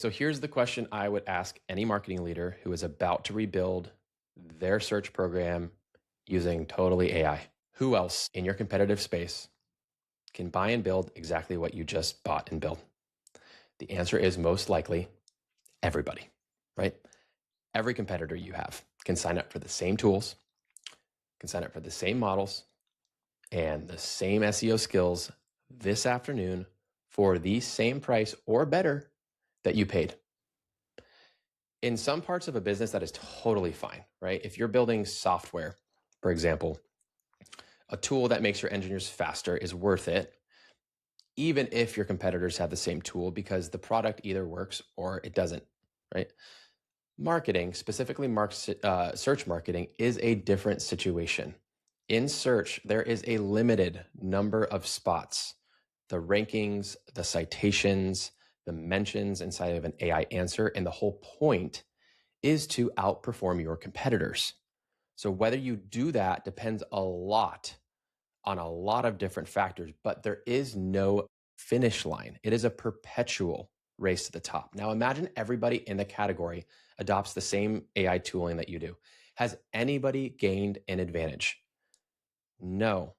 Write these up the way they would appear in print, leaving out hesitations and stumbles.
So here's the question I would ask any marketing leader who is about to rebuild their search program using totally AI. Who else in your competitive space can buy and build exactly what you just bought and built? The answer is most likely everybody, right? Every competitor you have can sign up for the same tools, can sign up for the same models and the same SEO skills this afternoon for the same price or better that you paid. In some parts of a business, that is totally fine, right? If you're building software, for example, a tool that makes your engineers faster is worth it, even if your competitors have the same tool, because the product either works or it doesn't, right? Marketing, specifically search marketing, is a different situation. In search, there is a limited number of spots. The rankings, the citations, the mentions inside of an AI answer, and the whole point is to outperform your competitors. So whether you do that depends a lot on a lot of different factors, but there is no finish line. It is a perpetual race to the top. Now imagine everybody in the category adopts the same AI tooling that you do. Has anybody gained an advantage? No.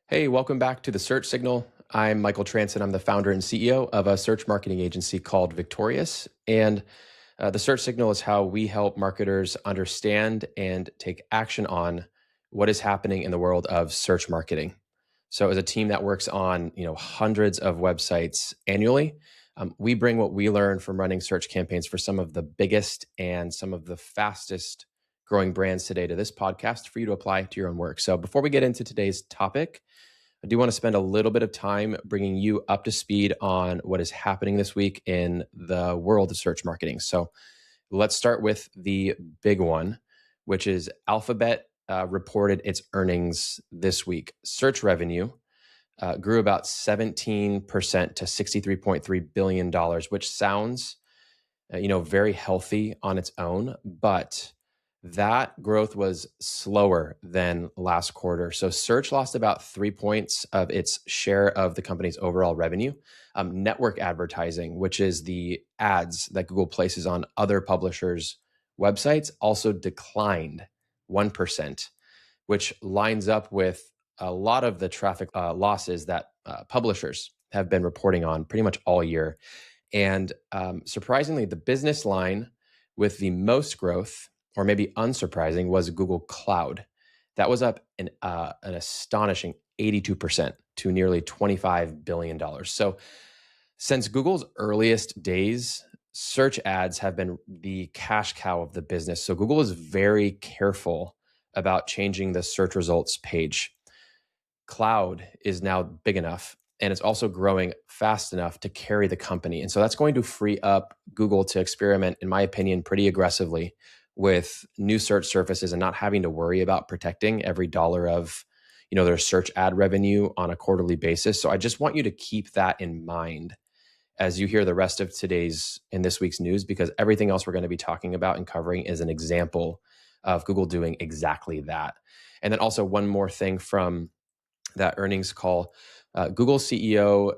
Hey, welcome back to the Search Signal. I'm Michael Transon. I'm the founder and CEO of a search marketing agency called Victorious. And the Search Signal is how we help marketers understand and take action on what is happening in the world of search marketing. So as a team that works on hundreds of websites annually, we bring what we learn from running search campaigns for some of the biggest and some of the fastest growing brands today to this podcast for you to apply to your own work. So before we get into today's topic, I do want to spend a little bit of time bringing you up to speed on what is happening this week in the world of search marketing. So let's start with the big one, which is Alphabet reported its earnings this week. Search revenue grew about 17% to $63.3 billion, which sounds very healthy on its own, but that growth was slower than last quarter. So search lost about 3 points of its share of the company's overall revenue. Network advertising, which is the ads that Google places on other publishers' websites, also declined 1%, which lines up with a lot of the traffic losses that publishers have been reporting on pretty much all year. And surprisingly, the business line with the most growth, or maybe unsurprising, was Google Cloud. That was up an astonishing 82% to nearly $25 billion. So since Google's earliest days, search ads have been the cash cow of the business. So Google is very careful about changing the search results page. Cloud is now big enough, and it's also growing fast enough to carry the company. And so that's going to free up Google to experiment, in my opinion, pretty aggressively with new search surfaces and not having to worry about protecting every dollar of their search ad revenue on a quarterly basis. So I just want you to keep that in mind as you hear the rest of today's and this week's news, because everything else we're going to be talking about and covering is an example of Google doing exactly that. And then also one more thing from that earnings call. Google CEO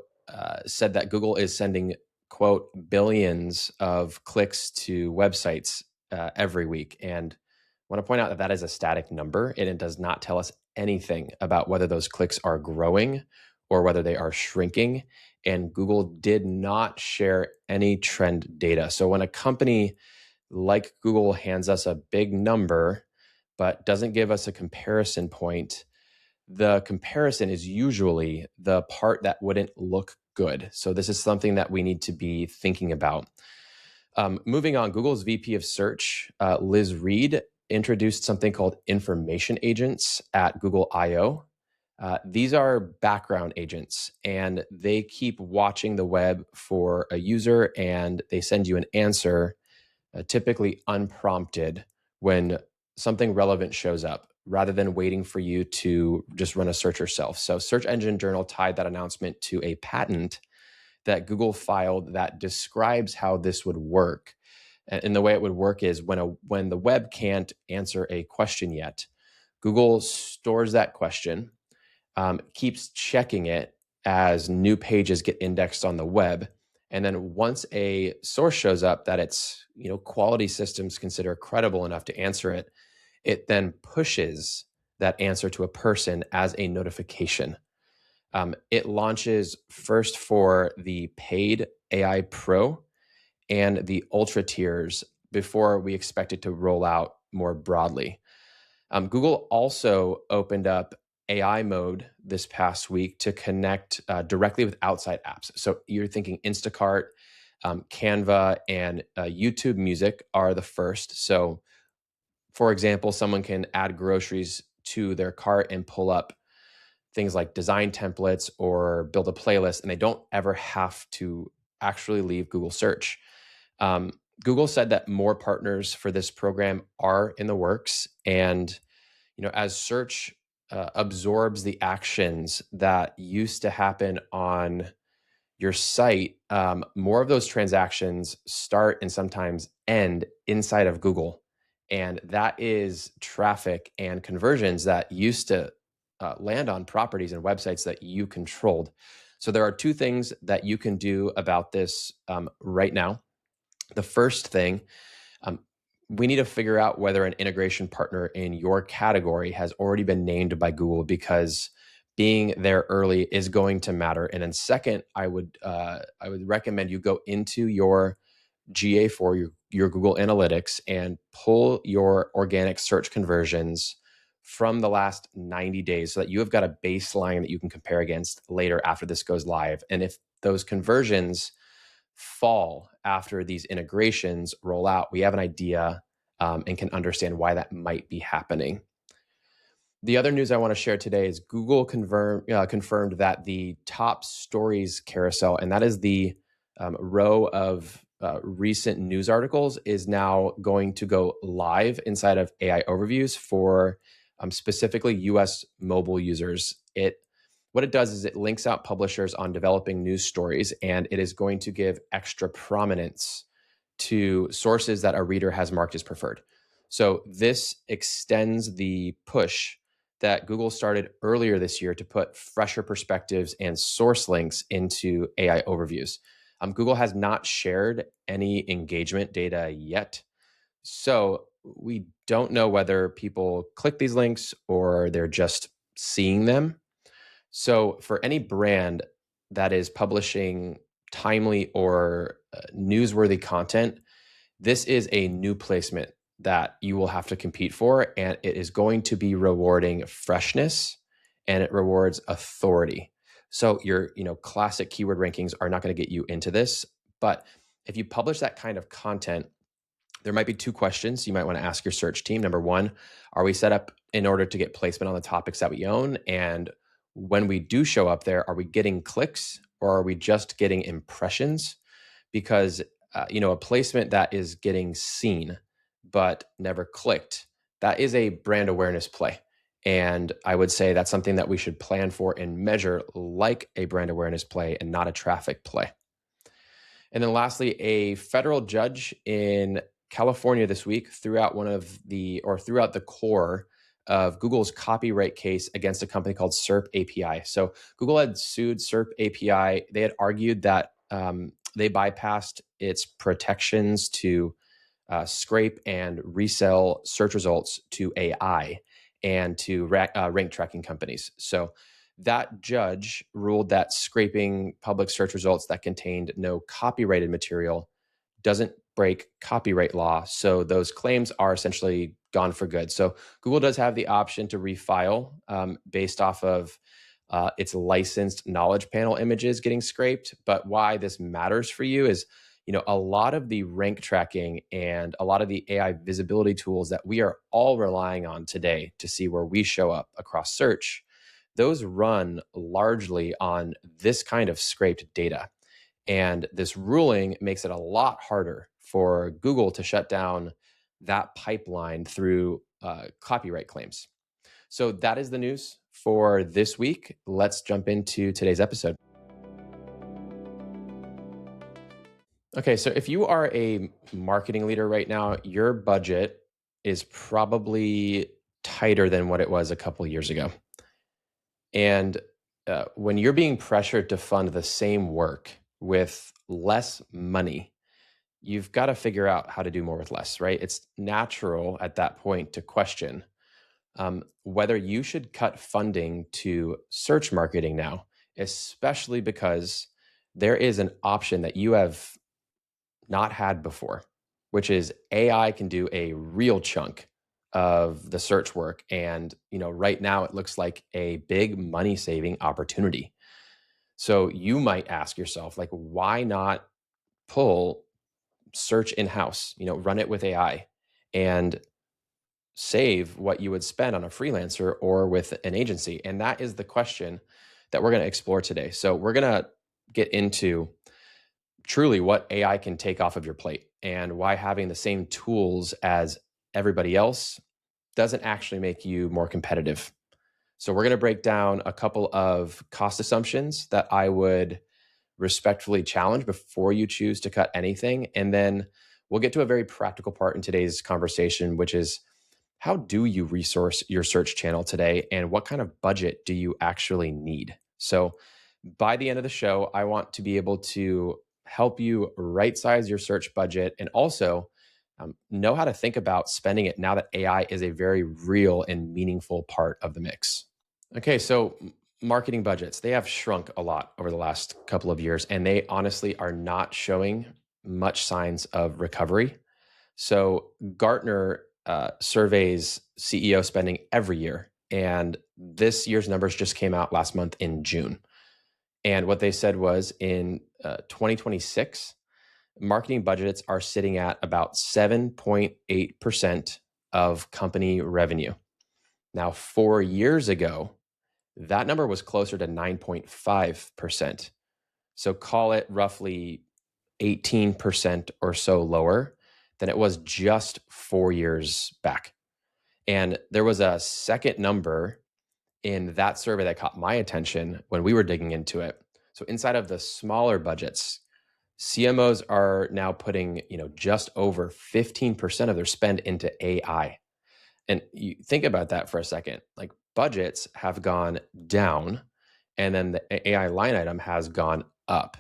said that Google is sending, quote, billions of clicks to websites every week. And I want to point out that that is a static number, and it does not tell us anything about whether those clicks are growing or whether they are shrinking. And Google did not share any trend data. So when a company like Google hands us a big number, but doesn't give us a comparison point, the comparison is usually the part that wouldn't look good. So this is something that we need to be thinking about. Moving on, Google's VP of Search, Liz Reed, introduced something called information agents at Google I/O. These are background agents, and they keep watching the web for a user, and they send you an answer, typically unprompted, when something relevant shows up, rather than waiting for you to just run a search yourself. So Search Engine Journal tied that announcement to a patent that Google filed that describes how this would work. And the way it would work is when the web can't answer a question yet, Google stores that question, keeps checking it as new pages get indexed on the web. And then once a source shows up that its quality systems consider credible enough to answer it, it then pushes that answer to a person as a notification. It launches first for the paid AI Pro and the Ultra tiers before we expect it to roll out more broadly. Google also opened up AI mode this past week to connect directly with outside apps. So you're thinking Instacart, Canva, and YouTube Music are the first. So, for example, someone can add groceries to their cart and pull up things like design templates or build a playlist, and they don't ever have to actually leave Google search. Um, Google said that more partners for this program are in the works, and as search absorbs the actions that used to happen on your site, more of those transactions start and sometimes end inside of Google. And that is traffic and conversions that used to land on properties and websites that you controlled. So there are two things that you can do about this right now. The first thing, um, we need to figure out whether an integration partner in your category has already been named by Google, because being there early is going to matter. And then second, I would recommend you go into your GA4, your Google Analytics, and pull your organic search conversions from the last 90 days so that you have got a baseline that you can compare against later after this goes live. And if those conversions fall after these integrations roll out, we have an idea and can understand why that might be happening. The other news I want to share today is Google confirmed that the top stories carousel, and that is the row of recent news articles, is now going to go live inside of AI overviews for specifically US mobile users. What it does is it links out publishers on developing news stories, and it is going to give extra prominence to sources that a reader has marked as preferred. So this extends the push that Google started earlier this year to put fresher perspectives and source links into AI overviews. Google has not shared any engagement data yet, so we don't know whether people click these links or they're just seeing them. So for any brand that is publishing timely or newsworthy content, this is a new placement that you will have to compete for, and it is going to be rewarding freshness and it rewards authority. So your classic keyword rankings are not going to get you into this, but if you publish that kind of content, there might be two questions you might want to ask your search team. Number one, are we set up in order to get placement on the topics that we own? And when we do show up there, are we getting clicks or are we just getting impressions? Because a placement that is getting seen but never clicked, that is a brand awareness play. And I would say that's something that we should plan for and measure like a brand awareness play and not a traffic play. And then lastly, a federal judge in California this week threw out the core of Google's copyright case against a company called SerpApi. So Google had sued SerpApi. They had argued that they bypassed its protections to scrape and resell search results to AI and to rank tracking companies. So that judge ruled that scraping public search results that contained no copyrighted material doesn't break copyright law. So those claims are essentially gone for good. So Google does have the option to refile based off of its licensed knowledge panel images getting scraped. But why this matters for you is, a lot of the rank tracking and a lot of the AI visibility tools that we are all relying on today to see where we show up across search, those run largely on this kind of scraped data. And this ruling makes it a lot harder for Google to shut down that pipeline through copyright claims. So that is the news for this week. Let's jump into today's episode. Okay, so if you are a marketing leader right now, your budget is probably tighter than what it was a couple years ago. And when you're being pressured to fund the same work with less money, you've got to figure out how to do more with less, right? It's natural at that point to question whether you should cut funding to search marketing now, especially because there is an option that you have not had before, which is AI can do a real chunk of the search work. And, right now it looks like a big money saving opportunity. So you might ask yourself, like, why not pull search in house, run it with AI and save what you would spend on a freelancer or with an agency? And that is the question that we're going to explore today. So we're going to get into truly what AI can take off of your plate and why having the same tools as everybody else doesn't actually make you more competitive. So we're going to break down a couple of cost assumptions that I would respectfully challenge before you choose to cut anything. And then we'll get to a very practical part in today's conversation, which is how do you resource your search channel today and what kind of budget do you actually need? So by the end of the show, I want to be able to help you right size your search budget and also know how to think about spending it now that AI is a very real and meaningful part of the mix. Okay, so marketing budgets, they have shrunk a lot over the last couple of years, and they honestly are not showing much signs of recovery. So Gartner surveys CEO spending every year, and this year's numbers just came out last month in June. And what they said was in 2026, marketing budgets are sitting at about 7.8% of company revenue. Now, 4 years ago, that number was closer to 9.5%. So call it roughly 18% or so lower than it was just 4 years back. And there was a second number in that survey that caught my attention when we were digging into it. So inside of the smaller budgets, CMOs are now putting, just over 15% of their spend into AI. And you think about that for a second. Like budgets have gone down and then the AI line item has gone up.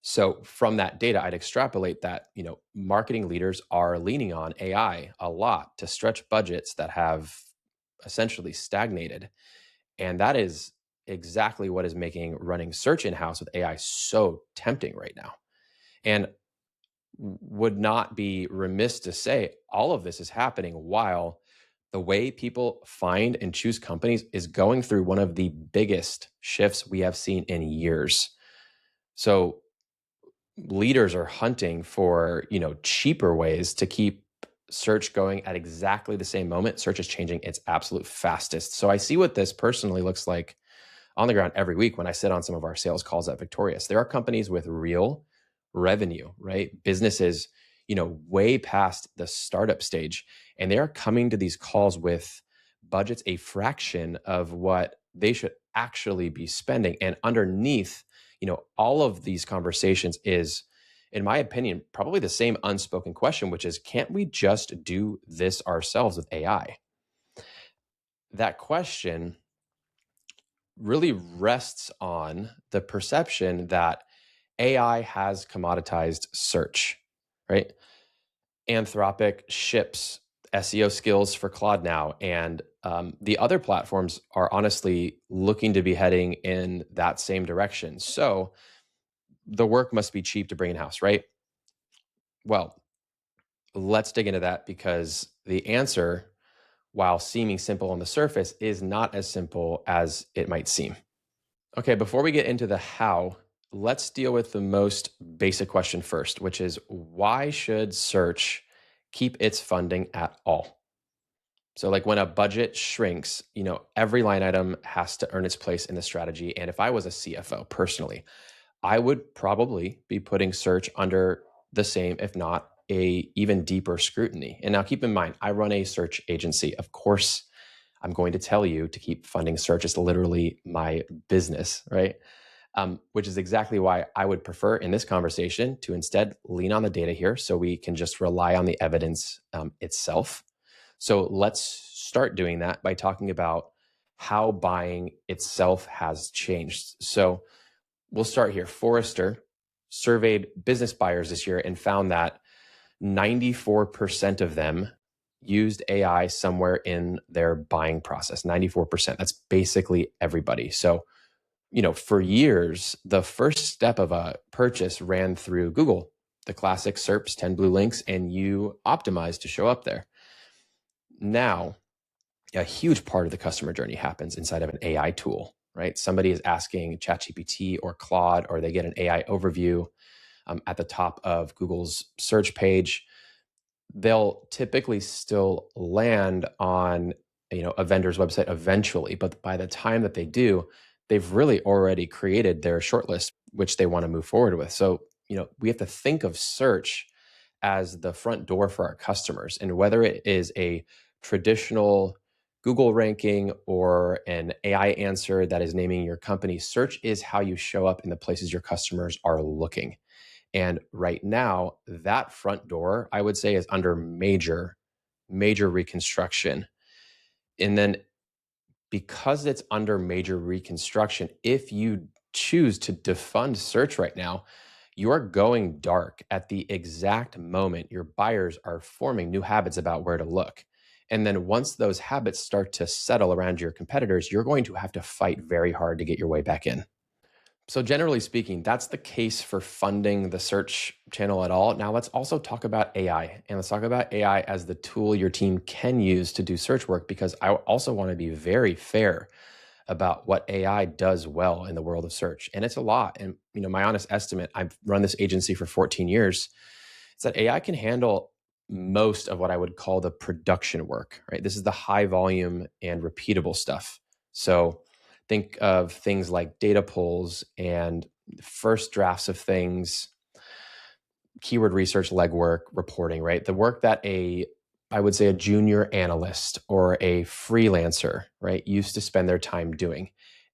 So from that data, I'd extrapolate that, marketing leaders are leaning on AI a lot to stretch budgets that have essentially stagnated. And that is exactly what is making running search in-house with AI so tempting right now. And would not be remiss to say all of this is happening while the way people find and choose companies is going through one of the biggest shifts we have seen in years. So leaders are hunting for, cheaper ways to keep search going at exactly the same moment. Search is changing its absolute fastest. So I see what this personally looks like on the ground every week when I sit on some of our sales calls at Victorious. There are companies with real revenue, right? Businesses, way past the startup stage, and they are coming to these calls with budgets a fraction of what they should actually be spending. And underneath, all of these conversations is, in my opinion, probably the same unspoken question, which is, can't we just do this ourselves with AI? That question really rests on the perception that AI has commoditized search, right? Anthropic ships SEO skills for Claude now, and the other platforms are honestly looking to be heading in that same direction. So the work must be cheap to bring in-house, right? Well, let's dig into that because the answer, while seeming simple on the surface, is not as simple as it might seem. Okay, before we get into the how, let's deal with the most basic question first, which is why should search keep its funding at all? So like when a budget shrinks, every line item has to earn its place in the strategy. And if I was a CFO personally, I would probably be putting search under the same, if not a even deeper scrutiny. And now keep in mind, I run a search agency. Of course, I'm going to tell you to keep funding search. It's literally my business, right? which is exactly why I would prefer in this conversation to instead lean on the data here so we can just rely on the evidence itself. So let's start doing that by talking about how buying itself has changed. So we'll start here. Forrester surveyed business buyers this year and found that 94% of them used AI somewhere in their buying process. 94%. That's basically everybody. So, for years, the first step of a purchase ran through Google, the classic SERPs, 10 blue links, and you optimize to show up there. Now, a huge part of the customer journey happens inside of an AI tool, right? Somebody is asking ChatGPT or Claude, or they get an AI overview at the top of Google's search page. They'll typically still land on a vendor's website eventually, but by the time that they do, they've really already created their shortlist, which they want to move forward with. So we have to think of search as the front door for our customers, and whether it is a traditional Google ranking or an AI answer that is naming your company, search is how you show up in the places your customers are looking. And right now, that front door, I would say, is under major reconstruction. And then because it's under major reconstruction, if you choose to defund search right now, you're going dark at the exact moment your buyers are forming new habits about where to look. And then once those habits start to settle around your competitors, you're going to have to fight very hard to get your way back in. So generally speaking, that's the case for funding the search channel at all. Now let's also talk about AI, and let's talk about AI as the tool your team can use to do search work, because I also want to be very fair about what AI does well in the world of search. And it's a lot. And my honest estimate, I've run this agency for 14 years, is that AI can handle most of what I would call the production work, right? This is the high volume and repeatable stuff. So think of things like data pulls and first drafts of things, keyword research, legwork, reporting, right? The work that I would say a junior analyst or a freelancer, right, used to spend their time doing.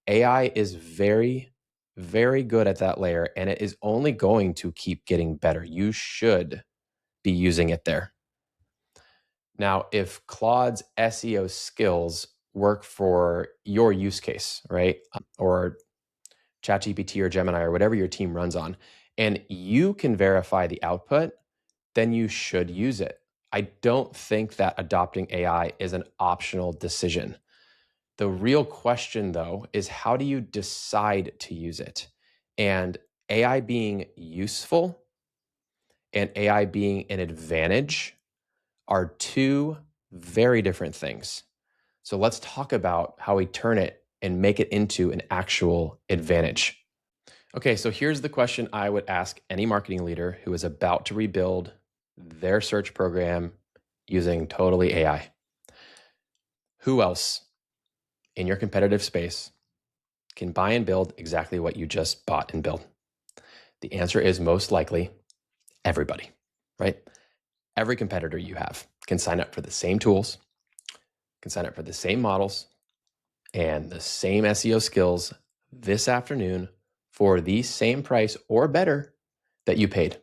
AI is very, very good at that layer, and it is only going to keep getting better. You should be using it there. Now, if Claude's SEO skills work for your use case, right, or ChatGPT or Gemini or whatever your team runs on, and you can verify the output, then you should use it. I don't think that adopting AI is an optional decision. The real question, though, is how do you decide to use it? And AI being useful and AI being an advantage are two very different things. So let's talk about how we turn it and make it into an actual advantage. Okay, so here's the question I would ask any marketing leader who is about to rebuild their search program using totally AI. Who else in your competitive space can buy and build exactly what you just bought and built? The answer is most likely everybody, right? Every competitor you have can sign up for the same tools, can sign up for the same models and the same SEO skills this afternoon for the same price or better that you paid.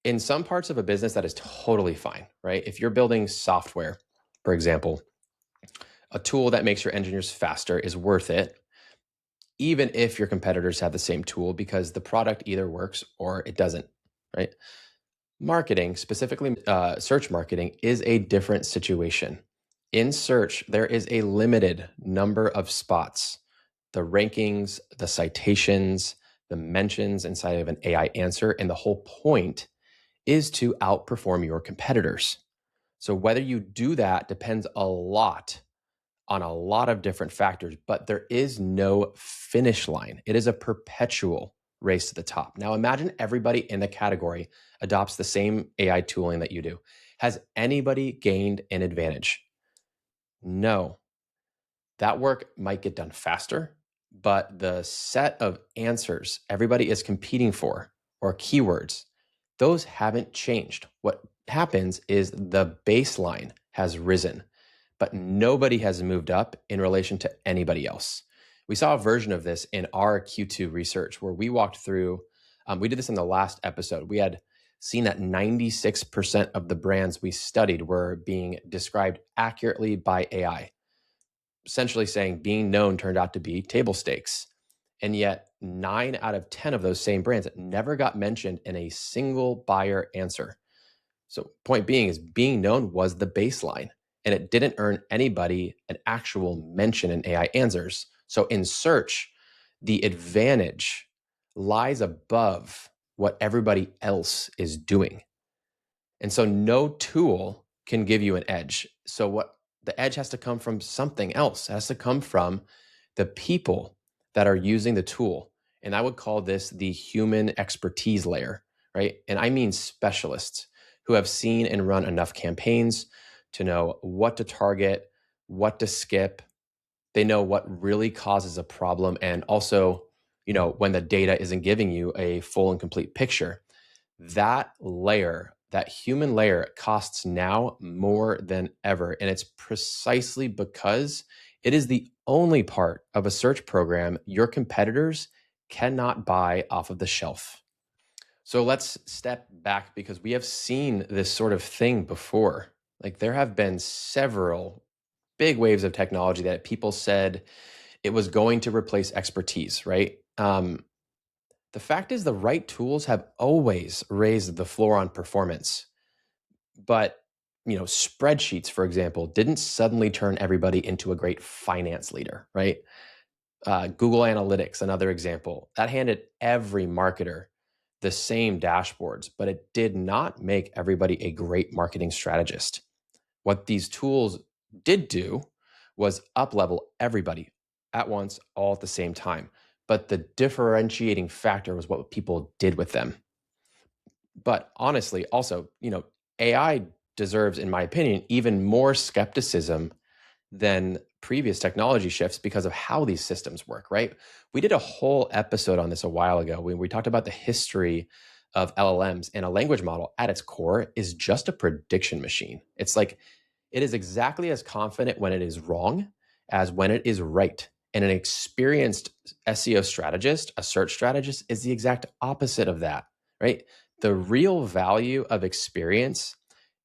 In some parts of a business, that is totally fine, right? If you're building software, for example, a tool that makes your engineers faster is worth it, even if your competitors have the same tool, because the product either works or it doesn't, right? Marketing, specifically search marketing, is a different situation. In search, there is a limited number of spots. The rankings, the citations, the mentions inside of an AI answer, and the whole point is to outperform your competitors. So whether you do that depends a lot on a lot of different factors, but there is no finish line. It is a perpetual race to the top. Now imagine everybody in the category adopts the same AI tooling that you do. Has anybody gained an advantage? No. That work might get done faster, but the set of answers everybody is competing for, or keywords, those haven't changed. What happens is the baseline has risen, but nobody has moved up in relation to anybody else, We saw a version of this in our Q2 research where we walked through, we did this in the last episode. We had seen that 96% of the brands we studied were being described accurately by AI, essentially saying being known turned out to be table stakes. And yet 9 out of 10 of those same brands never got mentioned in a single buyer answer. So point being is being known was the baseline, and it didn't earn anybody an actual mention in AI answers. So in search, the advantage lies above what everybody else is doing. And so no tool can give you an edge. So what the edge has to come from something else. It has to come from the people that are using the tool. And I would call this the human expertise layer, right? And I mean specialists who have seen and run enough campaigns to know what to target, what to skip. They know what really causes a problem, and also, when the data isn't giving you a full and complete picture. That layer, that human layer, costs now more than ever. And it's precisely because it is the only part of a search program your competitors cannot buy off of the shelf. So let's step back, because we have seen this sort of thing before. Like, there have been several big waves of technology that people said it was going to replace expertise, right? The fact is, the right tools have always raised the floor on performance. But, spreadsheets, for example, didn't suddenly turn everybody into a great finance leader, right? Google Analytics, another example, that handed every marketer the same dashboards, but it did not make everybody a great marketing strategist. What these tools did do was up-level everybody at once, all at the same time. But the differentiating factor was what people did with them. But honestly, also, AI deserves, in my opinion, even more skepticism than previous technology shifts because of how these systems work, right? We did a whole episode on this a while ago when we talked about the history of LLMs, and a language model at its core is just a prediction machine. It's like, it is exactly as confident when it is wrong as when it is right. And an experienced SEO strategist, a search strategist, is the exact opposite of that, right? The real value of experience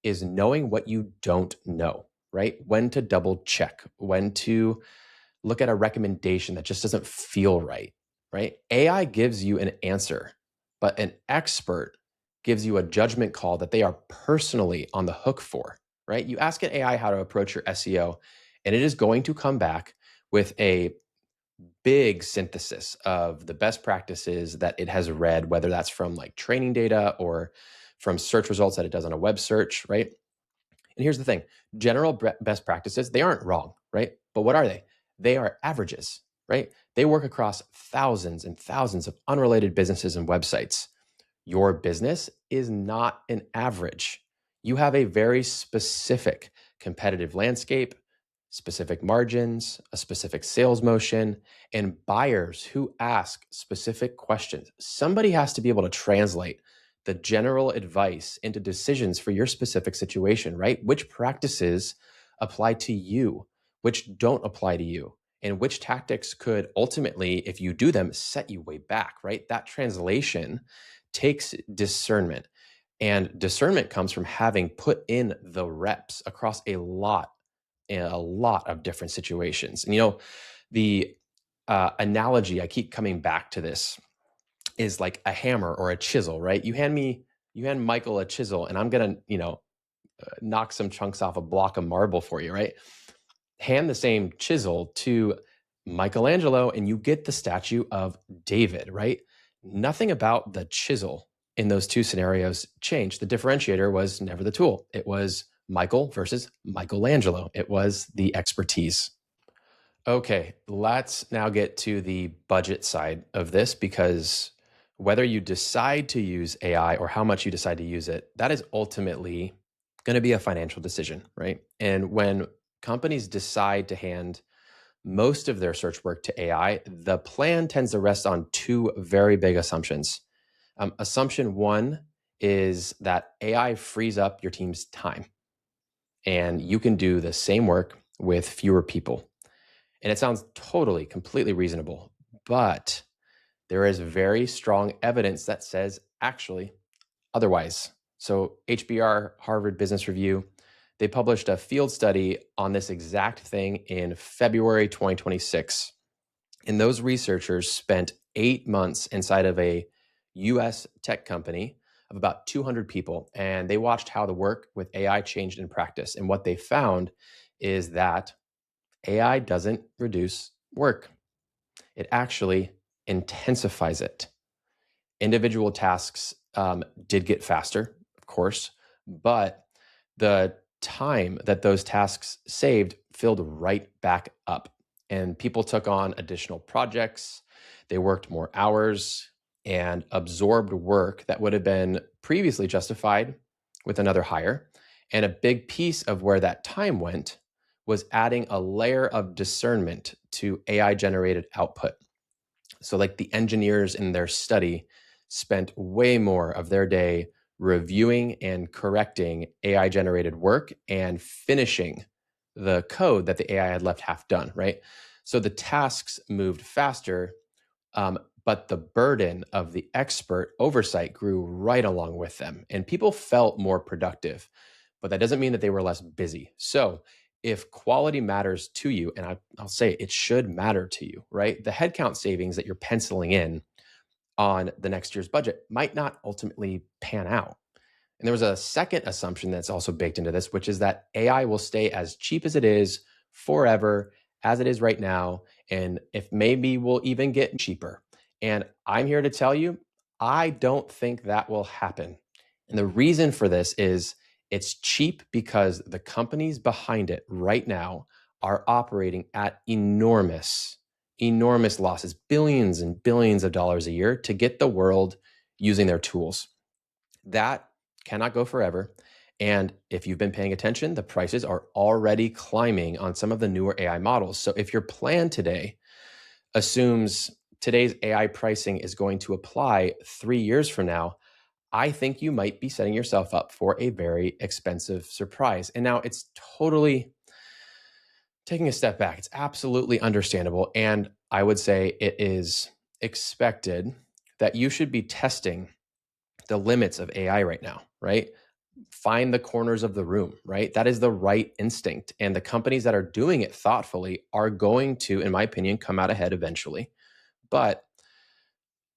is knowing what you don't know, right? When to double check, when to look at a recommendation that just doesn't feel right, right? AI gives you an answer, but an expert gives you a judgment call that they are personally on the hook for, right? You ask an AI how to approach your SEO, and it is going to come back with a big synthesis of the best practices that it has read, whether that's from like training data or from search results that it does on a web search, right? And here's the thing, general best practices, they aren't wrong, right? But what are they? They are averages, right? They work across thousands and thousands of unrelated businesses and websites. Your business is not an average. You have a very specific competitive landscape, specific margins, a specific sales motion, and buyers who ask specific questions. Somebody has to be able to translate the general advice into decisions for your specific situation, right? Which practices apply to you, which don't apply to you, and which tactics could ultimately, if you do them, set you way back, right? That translation takes discernment. And discernment comes from having put in the reps across a lot of different situations. And the analogy, I keep coming back to this, is like a hammer or a chisel, right? You hand Michael a chisel, and I'm gonna, knock some chunks off a block of marble for you, right? Hand the same chisel to Michelangelo, and you get the statue of David, right? Nothing about the chisel in those two scenarios changed. The differentiator was never the tool. It was Michael versus Michelangelo. It was the expertise. Okay, let's now get to the budget side of this, because whether you decide to use AI or how much you decide to use it, that is ultimately going to be a financial decision, right? And when companies decide to hand most of their search work to AI, the plan tends to rest on two very big assumptions. Assumption one is that AI frees up your team's time, and you can do the same work with fewer people. And it sounds totally, completely reasonable, but there is very strong evidence that says actually otherwise. So HBR, Harvard Business Review, they published a field study on this exact thing in February 2026. And those researchers spent 8 months inside of a US tech company of about 200 people, and they watched how the work with AI changed in practice. And what they found is that AI doesn't reduce work, it actually intensifies it. Individual tasks did get faster, of course, but the time that those tasks saved filled right back up. And people took on additional projects, they worked more hours, and absorbed work that would have been previously justified with another hire. And a big piece of where that time went was adding a layer of discernment to AI generated output. So, like the engineers in their study spent way more of their day reviewing and correcting AI generated work and finishing the code that the AI had left half done, right? So the tasks moved faster, but the burden of the expert oversight grew right along with them. And people felt more productive, but that doesn't mean that they were less busy. So if quality matters to you, and I'll say it should matter to you, right? The headcount savings that you're penciling in on the next year's budget might not ultimately pan out. And there was a second assumption that's also baked into this, which is that AI will stay as cheap as it is forever, as it is right now. And if maybe will even get cheaper. And I'm here to tell you, I don't think that will happen. And the reason for this is it's cheap because the companies behind it right now are operating at enormous losses, billions and billions of dollars a year to get the world using their tools. That cannot go forever. And if you've been paying attention, the prices are already climbing on some of the newer AI models. So if your plan today assumes today's AI pricing is going to apply 3 years from now, I think you might be setting yourself up for a very expensive surprise. And now it's totally taking a step back. It's absolutely understandable. And I would say it is expected that you should be testing the limits of AI right now, right? Find the corners of the room, right? That is the right instinct. And the companies that are doing it thoughtfully are going to, in my opinion, come out ahead eventually. But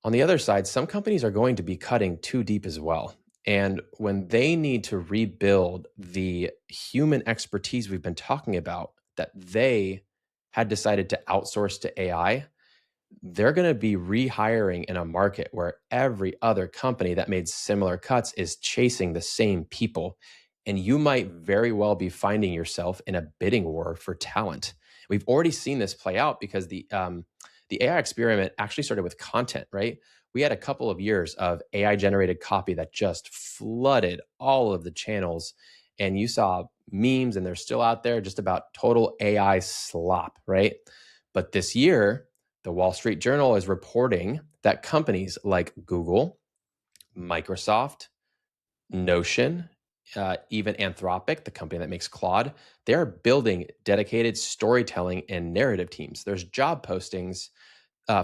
on the other side, some companies are going to be cutting too deep as well. And when they need to rebuild the human expertise we've been talking about that they had decided to outsource to AI, they're going to be rehiring in a market where every other company that made similar cuts is chasing the same people. And you might very well be finding yourself in a bidding war for talent. We've already seen this play out because the AI experiment actually started with content, right? We had a couple of years of AI generated copy that just flooded all of the channels. And you saw memes, and they're still out there, just about total AI slop, right? But this year, the Wall Street Journal is reporting that companies like Google, Microsoft, Notion, even Anthropic, the company that makes Claude, they're building dedicated storytelling and narrative teams. There's job postings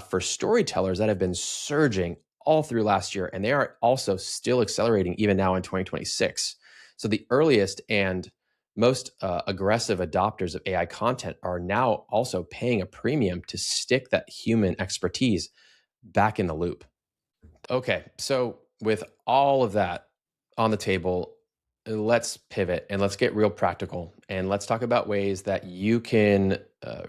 for storytellers that have been surging all through last year, and they are also still accelerating even now in 2026. So the earliest and most aggressive adopters of AI content are now also paying a premium to stick that human expertise back in the loop. Okay, so with all of that on the table, let's pivot and let's get real practical. And let's talk about ways that you can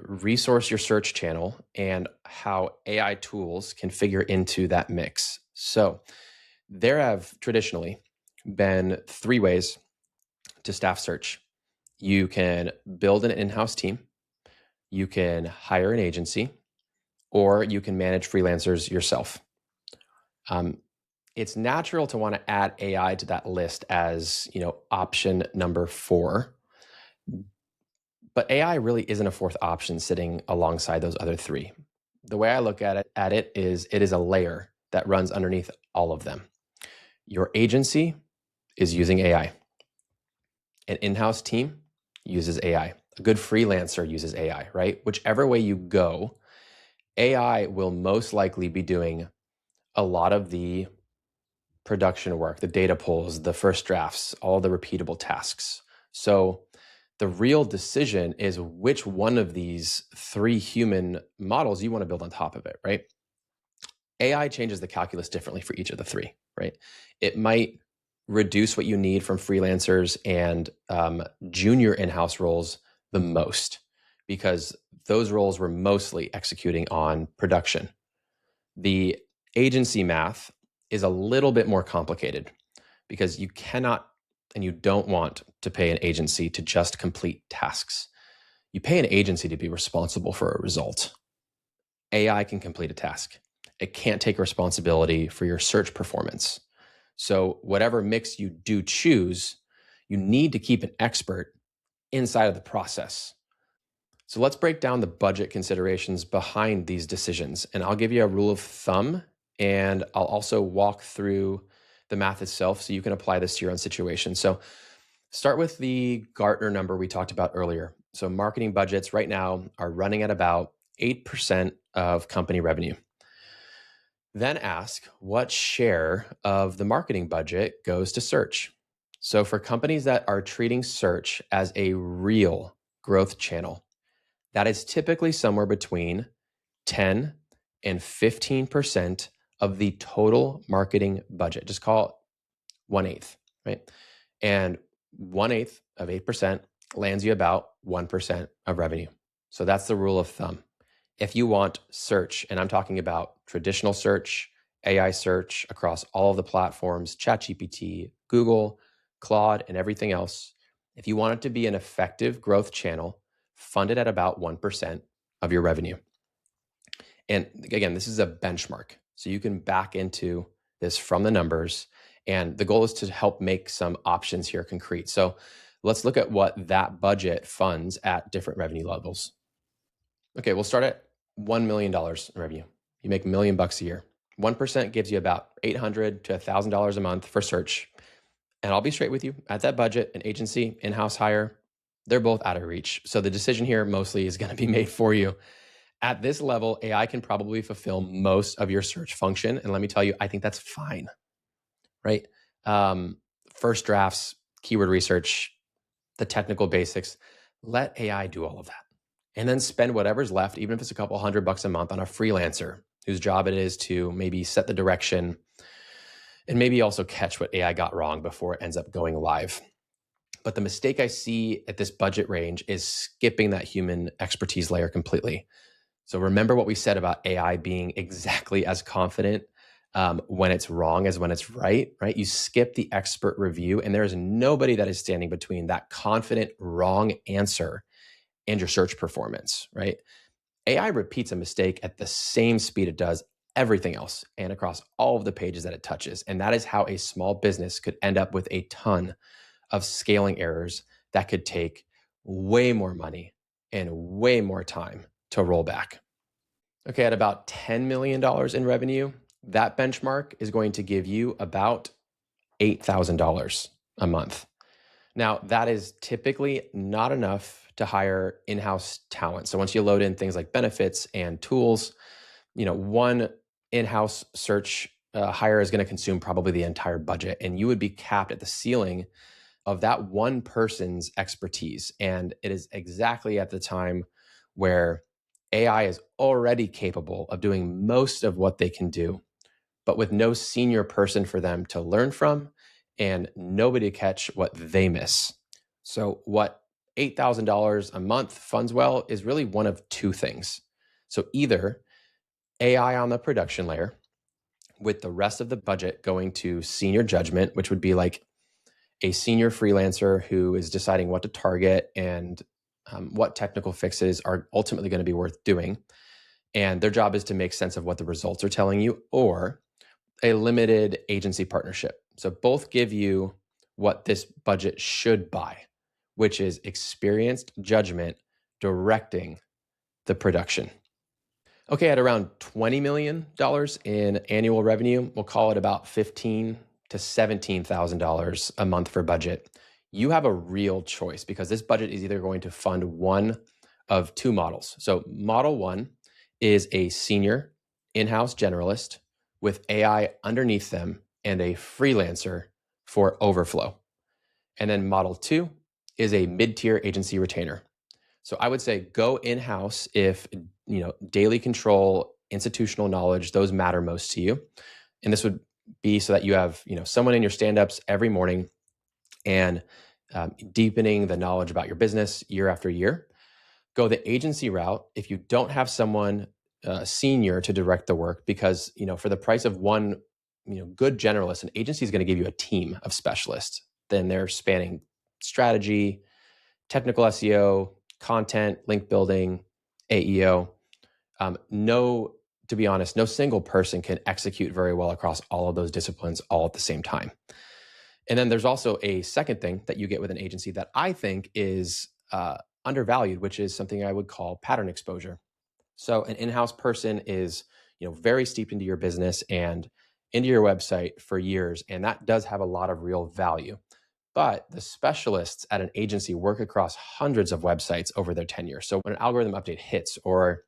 resource your search channel and how AI tools can figure into that mix. So there have traditionally been 3 ways to staff search. You can build an in-house team, you can hire an agency, or you can manage freelancers yourself. It's natural to want to add AI to that list as, option number 4. But AI really isn't a 4th option sitting alongside those other 3. The way I look at it is a layer that runs underneath all of them. Your agency is using AI. An in-house team uses AI. A good freelancer uses AI, right? Whichever way you go, AI will most likely be doing a lot of the production work, the data pulls, the first drafts, all the repeatable tasks. So the real decision is which one of these three human models you want to build on top of it, right? AI changes the calculus differently for each of the three, right? It might reduce what you need from freelancers and junior in-house roles the most, because those roles were mostly executing on production. The agency math is a little bit more complicated because you cannot and you don't want to pay an agency to just complete tasks. You pay an agency to be responsible for a result. AI can complete a task. It can't take responsibility for your search performance. So whatever mix you do choose, you need to keep an expert inside of the process. So let's break down the budget considerations behind these decisions. And I'll give you a rule of thumb, and I'll also walk through the math itself so you can apply this to your own situation. So start with the Gartner number we talked about earlier. So marketing budgets right now are running at about 8% of company revenue. Then ask what share of the marketing budget goes to search. So for companies that are treating search as a real growth channel, that is typically somewhere between 10 and 15% of the total marketing budget. Just call it 1/8, right? And 1/8 of 8% lands you about 1% of revenue. So that's the rule of thumb. If you want search, and I'm talking about traditional search, AI search across all of the platforms, ChatGPT, Google, Claude, and everything else, if you want it to be an effective growth channel, fund it at about 1% of your revenue. And again, this is a benchmark. So you can back into this from the numbers. And the goal is to help make some options here concrete. So let's look at what that budget funds at different revenue levels. Okay, we'll start at $1 million in revenue. You make $1 million a year. 1% gives you about $800 to $1,000 a month for search. And I'll be straight with you. At that budget, an agency, in-house hire, they're both out of reach. So the decision here mostly is going to be made for you. At this level, AI can probably fulfill most of your search function. And let me tell you, I think that's fine, right? First drafts, keyword research, the technical basics, let AI do all of that. And then spend whatever's left, even if it's a couple $100 a month, on a freelancer whose job it is to maybe set the direction and maybe also catch what AI got wrong before it ends up going live. But the mistake I see at this budget range is skipping that human expertise layer completely. So remember what we said about AI being exactly as confident when it's wrong as when it's right? You skip the expert review, and there is nobody that is standing between that confident wrong answer and your search performance, right? AI repeats a mistake at the same speed it does everything else and across all of the pages that it touches. And that is how a small business could end up with a ton of scaling errors that could take way more money and way more time to roll back. Okay, at about $10 million in revenue, that benchmark is going to give you about $8,000 a month. Now, that is typically not enough to hire in-house talent. So once you load in things like benefits and tools, one in-house search hire is going to consume probably the entire budget, and you would be capped at the ceiling of that one person's expertise. And it is exactly at the time where AI is already capable of doing most of what they can do, but with no senior person for them to learn from and nobody to catch what they miss. So what $8,000 a month funds well is really one of two things. So either AI on the production layer, with the rest of the budget going to senior judgment, which would be like a senior freelancer who is deciding what to target and what technical fixes are ultimately going to be worth doing. And their job is to make sense of what the results are telling you, or a limited agency partnership. So both give you what this budget should buy, which is experienced judgment directing the production. Okay, at around $20 million in annual revenue, we'll call it about $15,000 to $17,000 a month for budget. you have a real choice because this budget is either going to fund one of two models. So model one is a senior in-house generalist with AI underneath them and a freelancer for overflow. And then model two is a mid-tier agency retainer. So I would say go in-house if daily control, institutional knowledge, those matter most to you. And this would be so that you have someone in your stand-ups every morning and deepening the knowledge about your business year after year. Go the agency route if you don't have someone senior to direct the work, because for the price of one good generalist, an agency is going to give you a team of specialists. Then they're spanning strategy, technical SEO, content, link building, AEO. To be honest, no single person can execute very well across all of those disciplines all at the same time. And then there's also a second thing that you get with an agency that I think is undervalued, which is something I would call pattern exposure. So an in-house person is very steeped into your business and into your website for years, and that does have a lot of real value. But the specialists at an agency work across hundreds of websites over their tenure. So when an algorithm update hits or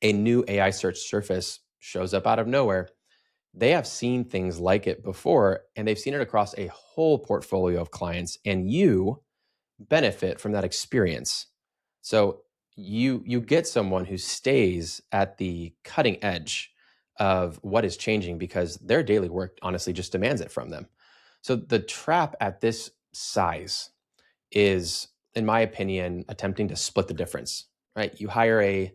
a new AI search surface shows up out of nowhere, they have seen things like it before, and they've seen it across a whole portfolio of clients, and you benefit from that experience. So you get someone who stays at the cutting edge of what is changing because their daily work honestly just demands it from them. So the trap at this size is, in my opinion, attempting to split the difference, right? You hire a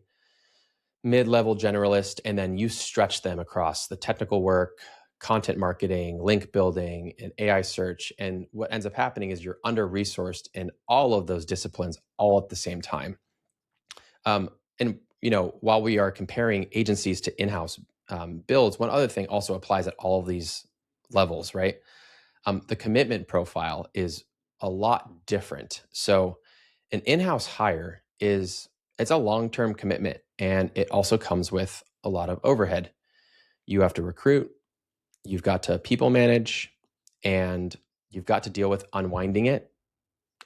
mid-level generalist and then you stretch them across the technical work, content marketing, link building, and AI search. And what ends up happening is you're under-resourced in all of those disciplines all at the same time. And while we are comparing agencies to in-house builds, one other thing also applies at all of these levels, right? The commitment profile is a lot different. So an in-house hire it's a long-term commitment, and it also comes with a lot of overhead. You have to recruit, you've got to people manage, and you've got to deal with unwinding it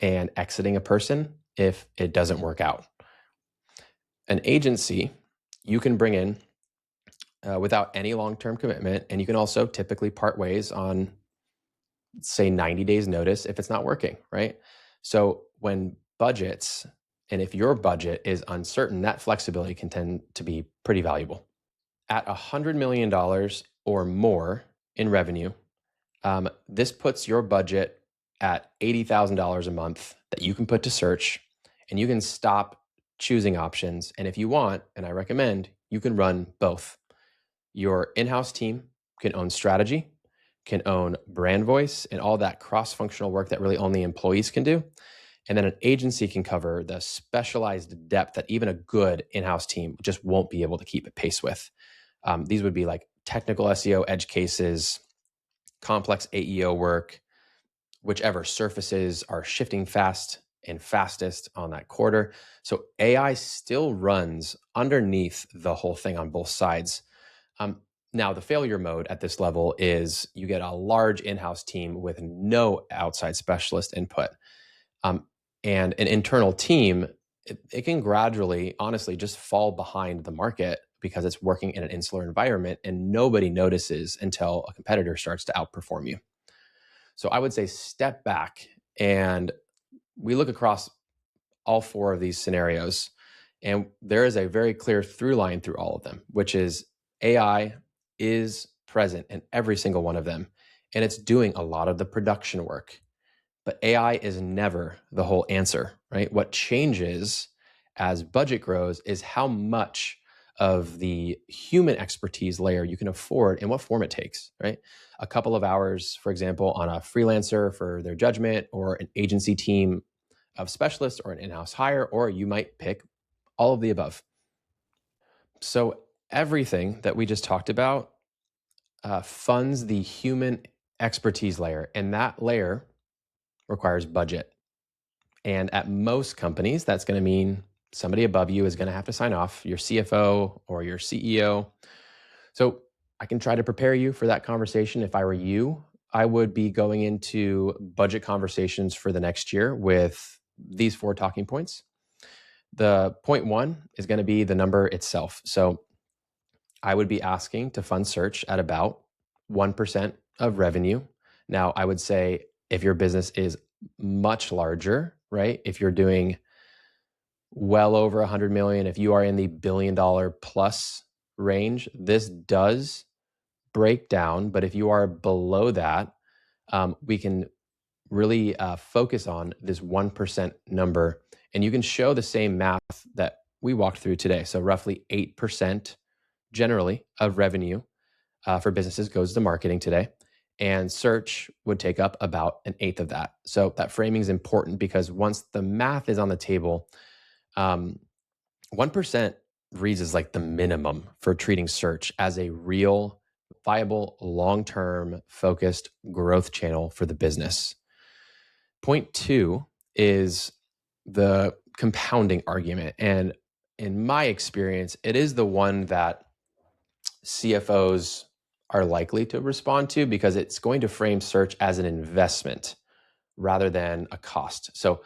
and exiting a person if it doesn't work out. An agency you can bring in without any long-term commitment, and you can also typically part ways on, say, 90 days notice if it's not working, right? So when budgets, and if your budget is uncertain, that flexibility can tend to be pretty valuable. At $100 million or more in revenue, this puts your budget at $80,000 a month that you can put to search, and you can stop choosing options. And if you want, and I recommend, you can run both. Your in-house team can own strategy, can own brand voice, and all that cross-functional work that really only employees can do. And then an agency can cover the specialized depth that even a good in-house team just won't be able to keep pace with. These would be like technical SEO edge cases, complex AEO work, whichever surfaces are shifting fast and fastest on that quarter. So AI still runs underneath the whole thing on both sides. Now, the failure mode at this level is you get a large in-house team with no outside specialist input. And an internal team, it can gradually, honestly, just fall behind the market because it's working in an insular environment and nobody notices until a competitor starts to outperform you. So I would say step back, and we look across all four of these scenarios, and there is a very clear through line through all of them, which is AI is present in every single one of them, and it's doing a lot of the production work. But AI is never the whole answer, right? What changes as budget grows is how much of the human expertise layer you can afford and what form it takes, right? A couple of hours, for example, on a freelancer for their judgment, or an agency team of specialists, or an in-house hire, or you might pick all of the above. So everything that we just talked about funds the human expertise layer, and that layer requires budget. And at most companies, that's going to mean somebody above you is going to have to sign off, your CFO or your CEO. So I can try to prepare you for that conversation if I were you. I would be going into budget conversations for the next year with these 4 talking points. The point 1 is going to be the number itself. So I would be asking to fund search at about 1% of revenue. Now, I would say if your business is much larger, right? If you're doing well over 100 million, if you are in the $1 billion plus range, this does break down. But if you are below that, we can really focus on this 1% number. And you can show the same math that we walked through today. So roughly 8% generally of revenue for businesses goes to marketing today. And search would take up about an eighth of that. So that framing is important because once the math is on the table, 1% reads as like the minimum for treating search as a real, viable, long-term focused growth channel for the business. Point 2 is the compounding argument. And in my experience, it is the one that CFOs are likely to respond to because it's going to frame search as an investment rather than a cost. So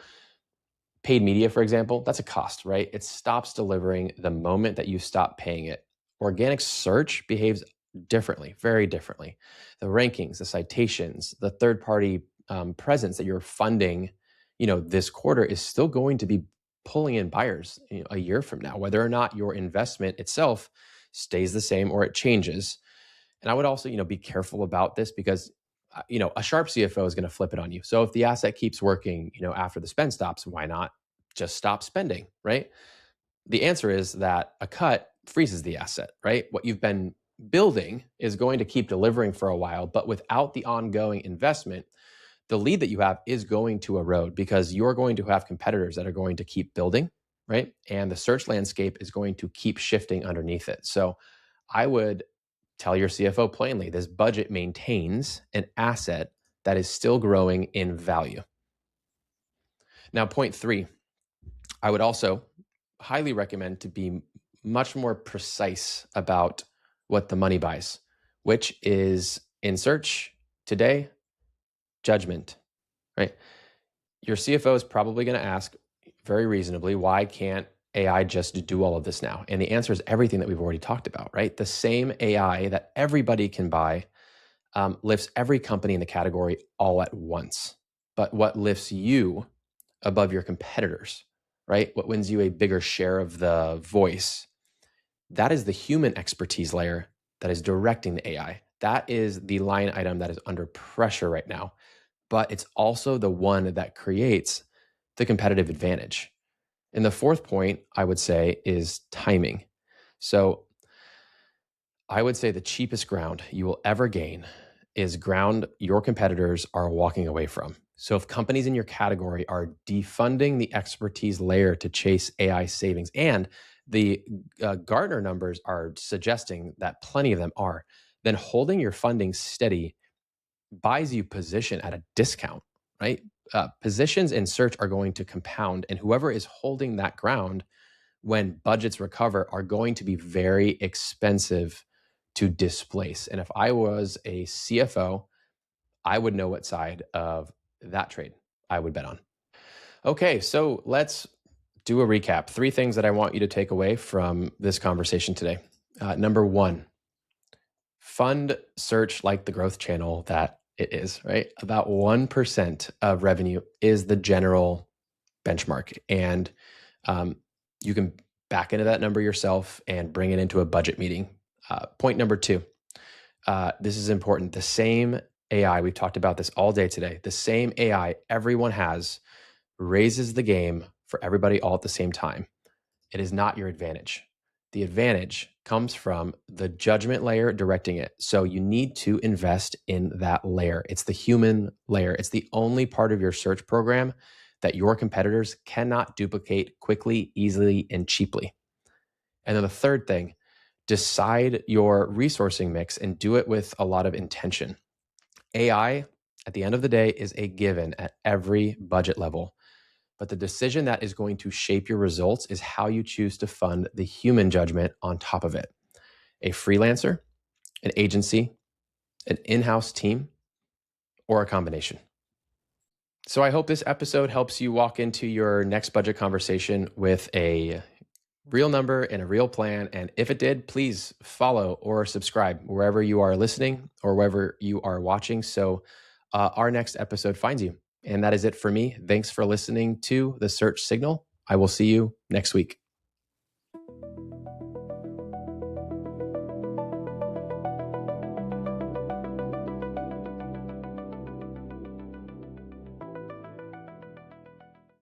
paid media, for example, that's a cost, right? It stops delivering the moment that you stop paying it. Organic search behaves differently, very differently. The rankings, the citations, the third-party presence that you're funding, this quarter is still going to be pulling in buyers a year from now, whether or not your investment itself stays the same or it changes. And I would also, be careful about this because, a sharp CFO is going to flip it on you. So if the asset keeps working, after the spend stops, why not just stop spending, right? The answer is that a cut freezes the asset, right? What you've been building is going to keep delivering for a while, but without the ongoing investment, the lead that you have is going to erode because you're going to have competitors that are going to keep building, right? And the search landscape is going to keep shifting underneath it. So I would tell your CFO plainly, this budget maintains an asset that is still growing in value. Now, point 3, I would also highly recommend to be much more precise about what the money buys, which is in search today, judgment, right? Your CFO is probably going to ask very reasonably, why can't AI just do all of this now? And the answer is everything that we've already talked about, right? The same AI that everybody can buy lifts every company in the category all at once. But what lifts you above your competitors, right? What wins you a bigger share of the voice, that is the human expertise layer that is directing the AI. That is the line item that is under pressure right now. But it's also the one that creates the competitive advantage. And the fourth point, I would say, is timing. So I would say the cheapest ground you will ever gain is ground your competitors are walking away from. So if companies in your category are defunding the expertise layer to chase AI savings, and the Gartner numbers are suggesting that plenty of them are, then holding your funding steady buys you position at a discount, right? Positions in search are going to compound, and whoever is holding that ground when budgets recover are going to be very expensive to displace. And if I was a CFO, I would know what side of that trade I would bet on. Okay, so let's do a recap. 3 things that I want you to take away from this conversation today. Number 1, fund search like the growth channel that it is, right? About 1% of revenue is the general benchmark. And you can back into that number yourself and bring it into a budget meeting. Point number 2, this is important. The same AI, we've talked about this all day today, the same AI everyone has raises the game for everybody all at the same time. It is not your advantage. The advantage comes from the judgment layer directing it. So you need to invest in that layer. It's the human layer. It's the only part of your search program that your competitors cannot duplicate quickly, easily, and cheaply. And then the third thing, decide your resourcing mix and do it with a lot of intention. AI, at the end of the day, is a given at every budget level. But the decision that is going to shape your results is how you choose to fund the human judgment on top of it. A freelancer, an agency, an in-house team, or a combination. So I hope this episode helps you walk into your next budget conversation with a real number and a real plan. And if it did, please follow or subscribe wherever you are listening or wherever you are watching. So our next episode finds you. And that is it for me. Thanks for listening to The Search Signal. I will see you next week.